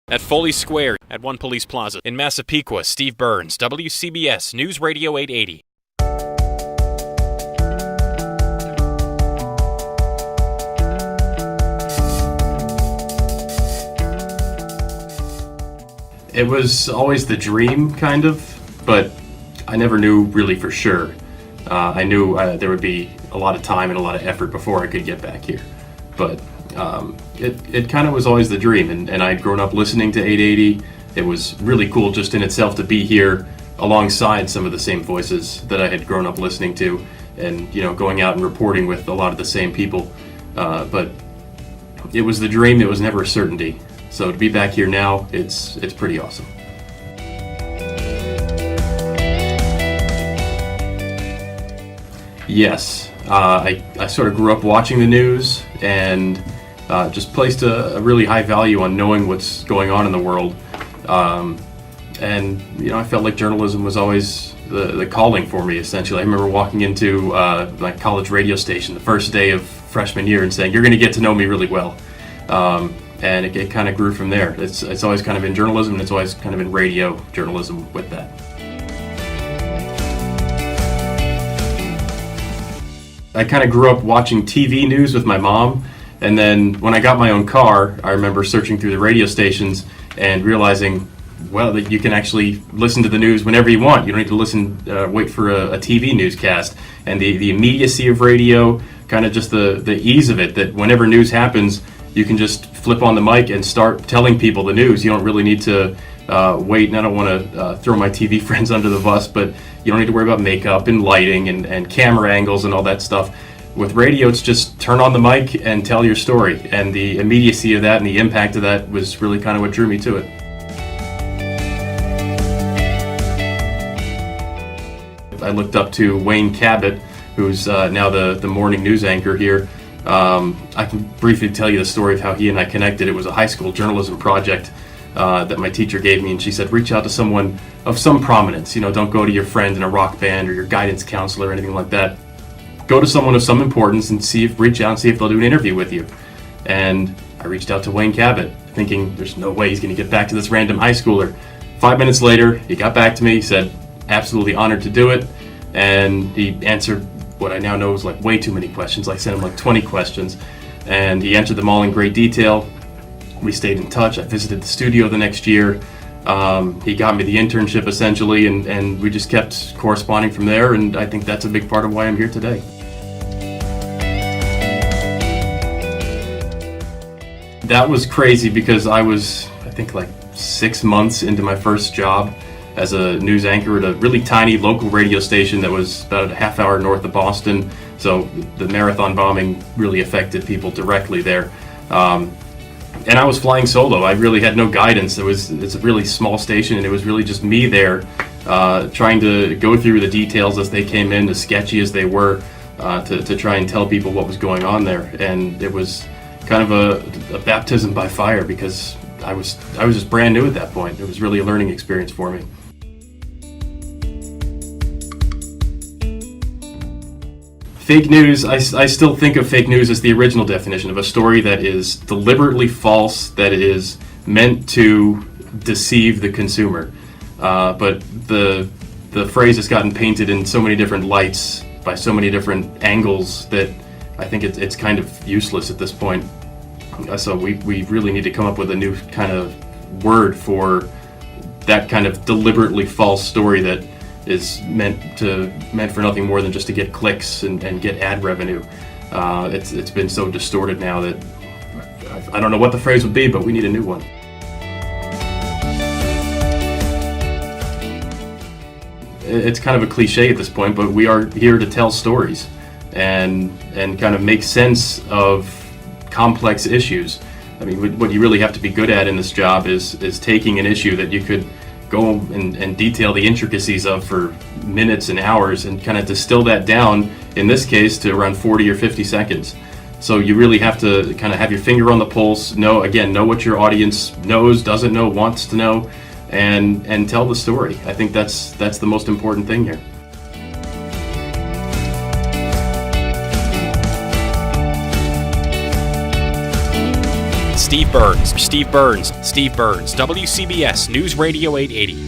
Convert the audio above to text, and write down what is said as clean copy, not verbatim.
At Foley Square, at One Police Plaza. In Massapequa, Steve Burns, WCBS News Radio 880. It was always the dream, kind of, but I never knew really for sure. I knew there would be a lot of time and a lot of effort before I could get back here. But it kind of was always the dream, and I'd grown up listening to 880. It was really cool just in itself to be here alongside some of the same voices that I had grown up listening to, and going out and reporting with a lot of the same people. But it was the dream, it was never a certainty. So to be back here now, it's pretty awesome. Yes, I sort of grew up watching the news and just placed a really high value on knowing what's going on in the world. And I felt like journalism was always the calling for me, essentially. I remember walking into my college radio station the first day of freshman year and saying, "You're going to get to know me really well." And it kind of grew from there. It's always kind of been journalism, and it's always kind of been radio journalism with that. I kind of grew up watching TV news with my mom, and then when I got my own car, I remember searching through the radio stations and realizing, well, that you can actually listen to the news whenever you want. You don't need to wait for a TV newscast. And the immediacy of radio, kind of just the ease of it, that whenever news happens, you can just flip on the mic and start telling people the news. You don't really need to wait, and I don't want to throw my TV friends under the bus, but you don't need to worry about makeup and lighting and camera angles and all that stuff. With radio, it's just turn on the mic and tell your story, and the immediacy of that and the impact of that was really kind of what drew me to it. I looked up to Wayne Cabot, who's now the morning news anchor here. I can briefly tell you the story of how he and I connected. It was a high school journalism project that my teacher gave me, and she said, reach out to someone of some prominence. Don't go to your friend in a rock band or your guidance counselor or anything like that. Go to someone of some importance and reach out and see if they'll do an interview with you. And I reached out to Wayne Cabot, thinking there's no way he's going to get back to this random high schooler. 5 minutes later, he got back to me, said, absolutely honored to do it, and he answered what I now know is like way too many questions. I sent him like 20 questions, and he answered them all in great detail. We stayed in touch. I visited the studio the next year. He got me the internship essentially, and we just kept corresponding from there, and I think that's a big part of why I'm here today. That was crazy because I was, I think, like 6 months into my first job as a news anchor at a really tiny local radio station that was about a half hour north of Boston. So the marathon bombing really affected people directly there. And I was flying solo. I really had no guidance. It's a really small station, and it was really just me there trying to go through the details as they came in, as sketchy as they were, to try and tell people what was going on there. And it was kind of a baptism by fire because I was just brand new at that point. It was really a learning experience for me. Fake news, I still think of fake news as the original definition of a story that is deliberately false, that is meant to deceive the consumer. But the phrase has gotten painted in so many different lights by so many different angles that I think it's kind of useless at this point. So we really need to come up with a new kind of word for that kind of deliberately false story that is meant for nothing more than just to get clicks and get ad revenue. It's been so distorted now that I don't know what the phrase would be, but we need a new one. It's kind of a cliche at this point, but we are here to tell stories and kind of make sense of complex issues. I mean, what you really have to be good at in this job is taking an issue that you could go and detail the intricacies of for minutes and hours and kind of distill that down, in this case, to around 40 or 50 seconds. So you really have to kind of have your finger on the pulse, know what your audience knows, doesn't know, wants to know, and tell the story. I think that's the most important thing here. Steve Burns, WCBS News Radio 880.